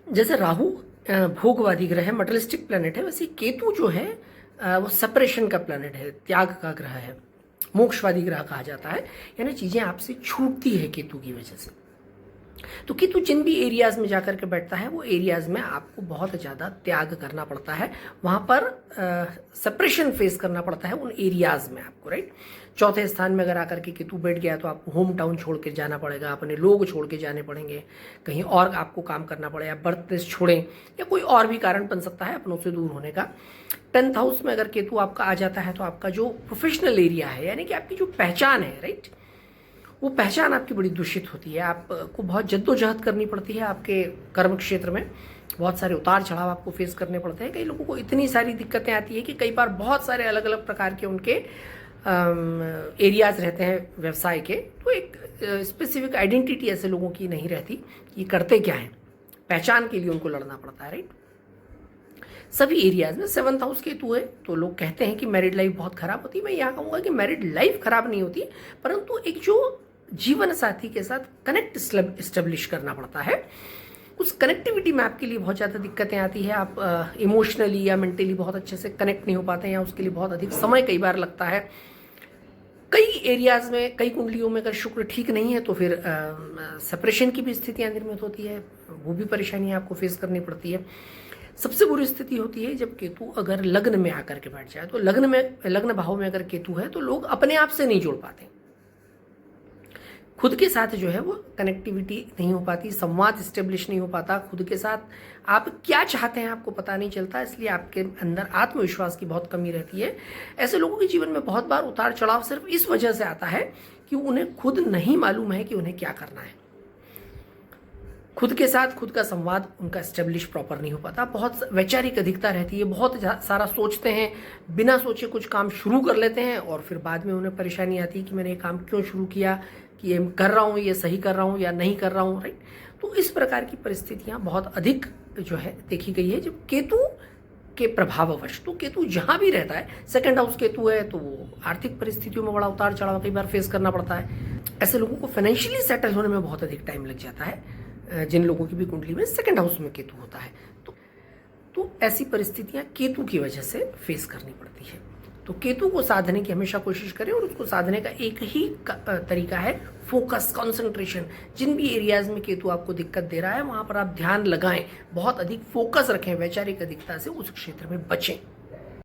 जैसे राहु भोगवादी ग्रह है, मटेरियलिस्टिक प्लैनेट है, वैसे केतु जो है वो सेपरेशन का प्लैनेट है, त्याग का ग्रह है, मोक्षवादी ग्रह कहा जाता है। यानी चीजें आपसे छूटती है केतु की वजह से। तो केतु जिन भी एरियाज में जाकर के बैठता है वो एरियाज में आपको बहुत ज़्यादा त्याग करना पड़ता है, वहाँ पर सेपरेशन फेस करना पड़ता है उन एरियाज में आपको, राइट। चौथे स्थान में अगर आकर के केतु बैठ गया तो आपको होम टाउन छोड़ के जाना पड़ेगा, अपने लोग छोड़ के जाने पड़ेंगे, कहीं और आपको काम करना पड़ेगा, बर्थ प्लेस छोड़ें, या कोई और भी कारण बन सकता है अपनों से दूर होने का। 10th हाउस में अगर केतु आपका आ जाता है तो आपका जो प्रोफेशनल एरिया है, यानी कि आपकी जो पहचान है, राइट, वो पहचान आपकी बड़ी दूषित होती है। आपको बहुत जद्दोजहद करनी पड़ती है आपके कर्म क्षेत्र में, बहुत सारे उतार चढ़ाव आपको फेस करने पड़ते हैं। कई लोगों को इतनी सारी दिक्कतें आती है कि कई बार बहुत सारे अलग अलग प्रकार के उनके एरियाज रहते हैं व्यवसाय के, तो एक स्पेसिफिक आइडेंटिटी ऐसे लोगों की नहीं रहती कि ये करते क्या है, पहचान के लिए उनको लड़ना पड़ता है, राइट। सभी एरियाज में 7th हाउस केतु है तो लोग कहते हैं कि मैरिड लाइफ बहुत खराब होती है। मैं यहाँ कहूँगा कि मैरिड लाइफ खराब नहीं होती, परंतु एक जो जीवन साथी के साथ कनेक्ट इस्टेब्लिश करना पड़ता है, उस कनेक्टिविटी में आपके लिए बहुत ज़्यादा दिक्कतें आती है। आप इमोशनली या मेंटली बहुत अच्छे से कनेक्ट नहीं हो पाते हैं, या उसके लिए बहुत अधिक समय कई बार लगता है। कई एरियाज में, कई कुंडलियों में अगर शुक्र ठीक नहीं है तो फिर सेपरेशन की भी स्थितियाँ निर्मित होती है, वो भी परेशानियाँ आपको फेस करनी पड़ती है। सबसे बुरी स्थिति होती है जब केतु अगर लग्न में आकर के बैठ जाए। तो लग्न भाव में अगर केतु है तो लोग अपने आप से नहीं जुड़ पाते, खुद के साथ जो है वो कनेक्टिविटी नहीं हो पाती, संवाद स्टेब्लिश नहीं हो पाता, खुद के साथ आप क्या चाहते हैं आपको पता नहीं चलता, इसलिए आपके अंदर आत्मविश्वास की बहुत कमी रहती है। ऐसे लोगों के जीवन में बहुत बार उतार चढ़ाव सिर्फ इस वजह से आता है कि उन्हें खुद नहीं मालूम है कि उन्हें क्या करना है। खुद के साथ खुद का संवाद उनका स्टेब्लिश प्रॉपर नहीं हो पाता, बहुत वैचारिक अधिकता रहती है, बहुत सारा सोचते हैं, बिना सोचे कुछ काम शुरू कर लेते हैं और फिर बाद में उन्हें परेशानी आती है कि मैंने ये काम क्यों शुरू किया, कि ये कर रहा हूँ, ये सही कर रहा हूँ या नहीं कर रहा हूँ, राइट। तो इस प्रकार की परिस्थितियाँ बहुत अधिक जो है देखी गई है जब केतु के प्रभाववश। तो केतु जहाँ भी रहता है, 2nd हाउस केतु है तो वो आर्थिक परिस्थितियों में बड़ा उतार चढ़ाव कई बार फेस करना पड़ता है। ऐसे लोगों को फाइनेंशियली सेटल होने में बहुत अधिक टाइम लग जाता है, जिन लोगों की भी कुंडली में 2nd हाउस में केतु होता है। तो ऐसी परिस्थितियां केतु की वजह से फेस करनी पड़ती है। तो केतु को साधने की हमेशा कोशिश करें, और उसको साधने का एक ही तरीका है फोकस, कंसंट्रेशन। जिन भी एरियाज में केतु आपको दिक्कत दे रहा है वहां पर आप ध्यान लगाएं, बहुत अधिक फोकस रखें, वैचारिक अधिकता से उस क्षेत्र में बचें।